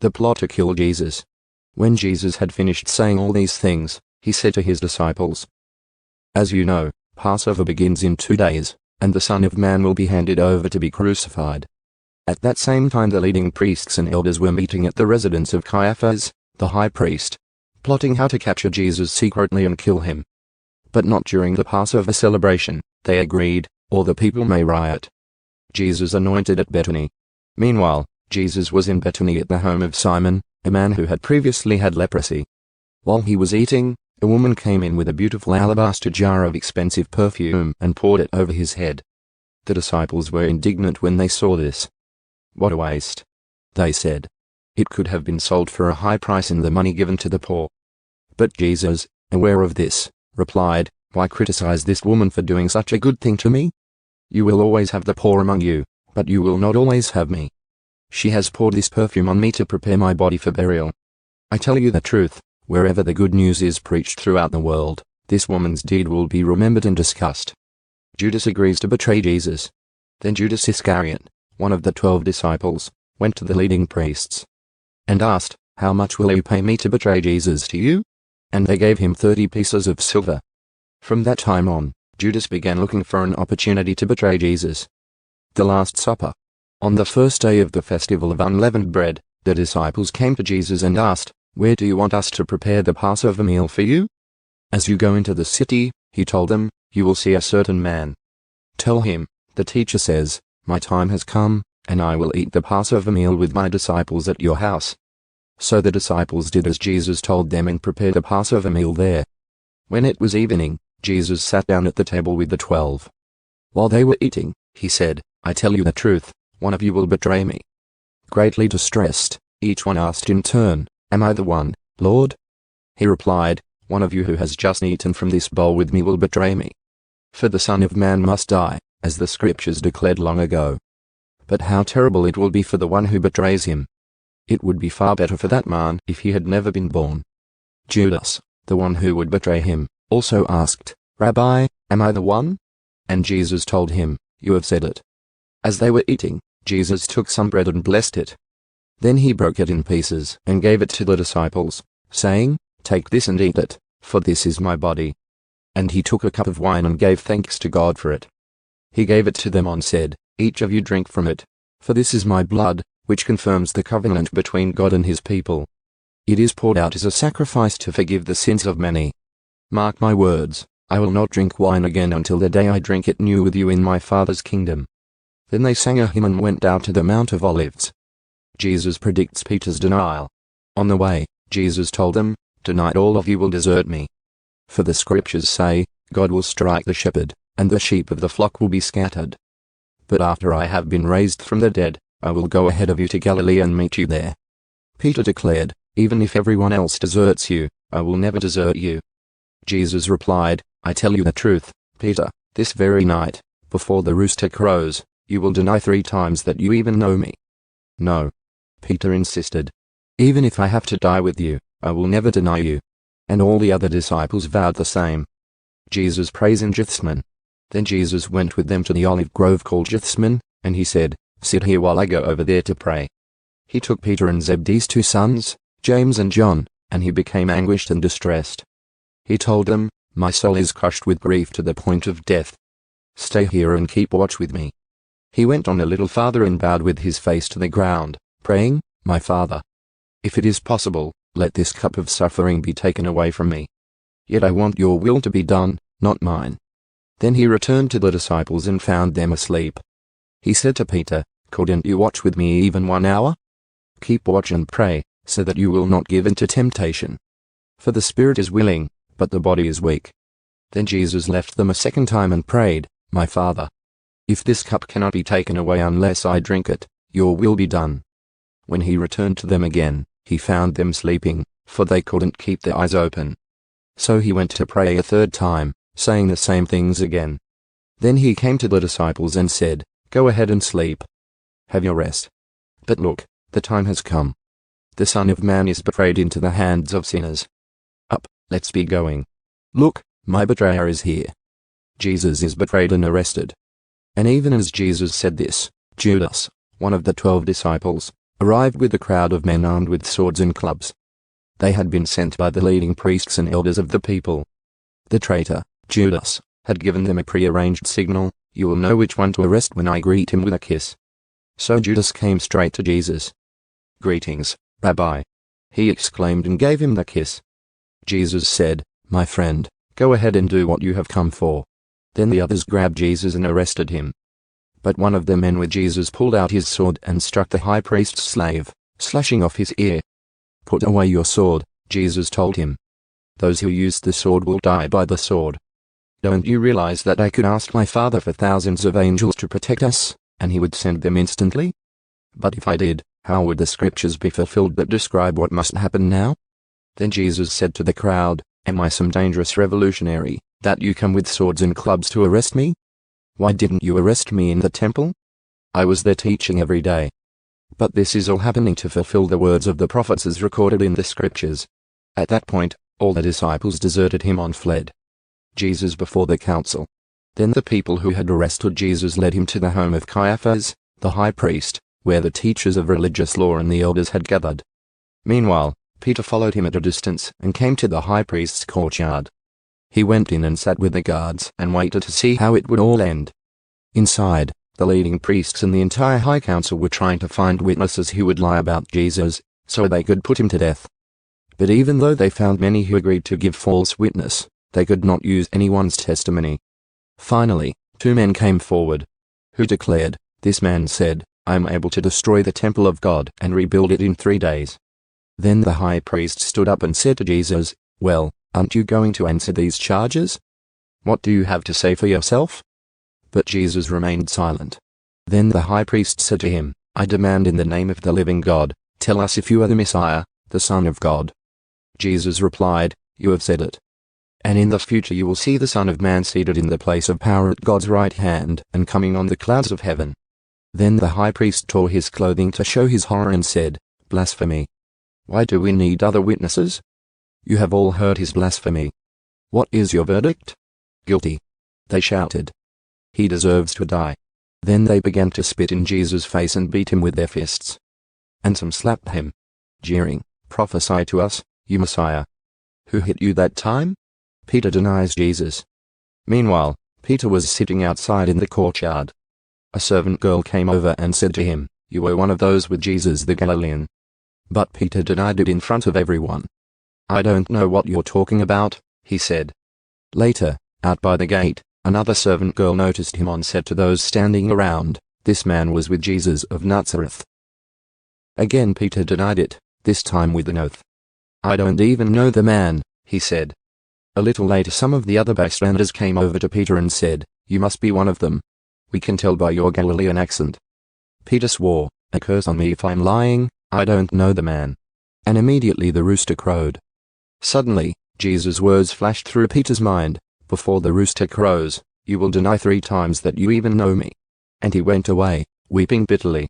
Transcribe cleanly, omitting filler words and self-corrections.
The plot to kill Jesus. When Jesus had finished saying all these things, he said to his disciples, "As you know, Passover begins in 2 days, and the Son of Man will be handed over to be crucified." At that same time the leading priests and elders were meeting at the residence of Caiaphas, the high priest, plotting how to capture Jesus secretly and kill him. But not during the Passover celebration, they agreed, or the people may riot. Jesus anointed at Bethany. Meanwhile, Jesus was in Bethany at the home of Simon, a man who had previously had leprosy. While he was eating, a woman came in with a beautiful alabaster jar of expensive perfume and poured it over his head. The disciples were indignant when they saw this. "What a waste," they said. "It could have been sold for a high price and the money given to the poor." But Jesus, aware of this, replied, "Why criticize this woman for doing such a good thing to me? You will always have the poor among you, but you will not always have me. She has poured this perfume on me to prepare my body for burial. I tell you the truth, wherever the good news is preached throughout the world, this woman's deed will be remembered and discussed." Judas agrees to betray Jesus. Then Judas Iscariot, one of the 12 disciples, went to the leading priests and asked, "How much will you pay me to betray Jesus to you?" And they gave him 30 pieces of silver. From that time on, Judas began looking for an opportunity to betray Jesus. The Last Supper. On the first day of the festival of unleavened bread, the disciples came to Jesus and asked, "Where do you want us to prepare the Passover meal for you?" "As you go into the city," he told them, "you will see a certain man. Tell him, the teacher says, 'My time has come, and I will eat the Passover meal with my disciples at your house.'" So the disciples did as Jesus told them and prepared the Passover meal there. When it was evening, Jesus sat down at the table with the 12. While they were eating, he said, "I tell you the truth, one of you will betray me." Greatly distressed, each one asked in turn, "Am I the one, Lord?" He replied, "One of you who has just eaten from this bowl with me will betray me. For the Son of Man must die, as the Scriptures declared long ago. But how terrible it will be for the one who betrays him. It would be far better for that man if he had never been born." Judas, the one who would betray him, also asked, "Rabbi, am I the one?" And Jesus told him, "You have said it." As they were eating, Jesus took some bread and blessed it. Then he broke it in pieces and gave it to the disciples, saying, "Take this and eat it, for this is my body." And he took a cup of wine and gave thanks to God for it. He gave it to them and said, "Each of you drink from it, for this is my blood, which confirms the covenant between God and his people. It is poured out as a sacrifice to forgive the sins of many. Mark my words, I will not drink wine again until the day I drink it new with you in my Father's kingdom." Then they sang a hymn and went down to the Mount of Olives. Jesus predicts Peter's denial. On the way, Jesus told them, "Tonight all of you will desert me. For the Scriptures say, God will strike the shepherd, and the sheep of the flock will be scattered. But after I have been raised from the dead, I will go ahead of you to Galilee and meet you there." Peter declared, "Even if everyone else deserts you, I will never desert you." Jesus replied, "I tell you the truth, Peter, this very night, before the rooster crows, you will deny 3 times that you even know me." "No," Peter insisted. "Even if I have to die with you, I will never deny you." And all the other disciples vowed the same. Jesus prays in Gethsemane. Then Jesus went with them to the olive grove called Gethsemane, and he said, "Sit here while I go over there to pray." He took Peter and Zebedee's 2 sons, James and John, and he became anguished and distressed. He told them, "My soul is crushed with grief to the point of death. Stay here and keep watch with me." He went on a little farther and bowed with his face to the ground, praying, "My Father, if it is possible, let this cup of suffering be taken away from me. Yet I want your will to be done, not mine." Then he returned to the disciples and found them asleep. He said to Peter, "Couldn't you watch with me even 1 hour? Keep watch and pray, so that you will not give in to temptation. For the spirit is willing, but the body is weak." Then Jesus left them a second time and prayed, "My Father, if this cup cannot be taken away unless I drink it, your will be done." When he returned to them again, he found them sleeping, for they couldn't keep their eyes open. So he went to pray a 3rd time, saying the same things again. Then he came to the disciples and said, "Go ahead and sleep. Have your rest. But look, the time has come. The Son of Man is betrayed into the hands of sinners. Up, let's be going. Look, my betrayer is here." Jesus is betrayed and arrested. And even as Jesus said this, Judas, one of the 12 disciples, arrived with a crowd of men armed with swords and clubs. They had been sent by the leading priests and elders of the people. The traitor, Judas, had given them a prearranged signal: "You will know which one to arrest when I greet him with a kiss." So Judas came straight to Jesus. "Greetings, Rabbi," he exclaimed, and gave him the kiss. Jesus said, "My friend, go ahead and do what you have come for." Then the others grabbed Jesus and arrested him. But one of the men with Jesus pulled out his sword and struck the high priest's slave, slashing off his ear. "Put away your sword," Jesus told him. "Those who use the sword will die by the sword. Don't you realize that I could ask my Father for thousands of angels to protect us, and he would send them instantly? But if I did, how would the scriptures be fulfilled that describe what must happen now?" Then Jesus said to the crowd, "Am I some dangerous revolutionary, that you come with swords and clubs to arrest me? Why didn't you arrest me in the temple? I was there teaching every day. But this is all happening to fulfill the words of the prophets as recorded in the scriptures." At that point, all the disciples deserted him and fled. Jesus before the council. Then the people who had arrested Jesus led him to the home of Caiaphas, the high priest, where the teachers of religious law and the elders had gathered. Meanwhile, Peter followed him at a distance and came to the high priest's courtyard. He went in and sat with the guards and waited to see how it would all end. Inside, the leading priests and the entire high council were trying to find witnesses who would lie about Jesus, so they could put him to death. But even though they found many who agreed to give false witness, they could not use anyone's testimony. Finally, 2 men came forward, who declared, "This man said, I am able to destroy the temple of God and rebuild it in 3 days." Then the high priest stood up and said to Jesus, "Well, aren't you going to answer these charges? What do you have to say for yourself?" But Jesus remained silent. Then the high priest said to him, "I demand in the name of the living God, tell us if you are the Messiah, the Son of God." Jesus replied, "You have said it. And in the future you will see the Son of Man seated in the place of power at God's right hand and coming on the clouds of heaven." Then the high priest tore his clothing to show his horror and said, "Blasphemy! Why do we need other witnesses? You have all heard his blasphemy. What is your verdict?" "Guilty," they shouted. "He deserves to die." Then they began to spit in Jesus' face and beat him with their fists. And some slapped him, jeering, "Prophesy to us, you Messiah. Who hit you that time?" Peter denies Jesus. Meanwhile, Peter was sitting outside in the courtyard. A servant girl came over and said to him, "You were one of those with Jesus the Galilean." But Peter denied it in front of everyone. "I don't know what you're talking about," he said. Later, out by the gate, another servant girl noticed him and said to those standing around, "This man was with Jesus of Nazareth." Again Peter denied it, this time with an oath. "I don't even know the man," he said. A little later some of the other bystanders came over to Peter and said, "You must be one of them. We can tell by your Galilean accent." Peter swore, "A curse on me if I'm lying, I don't know the man." And immediately the rooster crowed. Suddenly, Jesus' words flashed through Peter's mind, "Before the rooster crows, you will deny 3 times that you even know me." And he went away, weeping bitterly.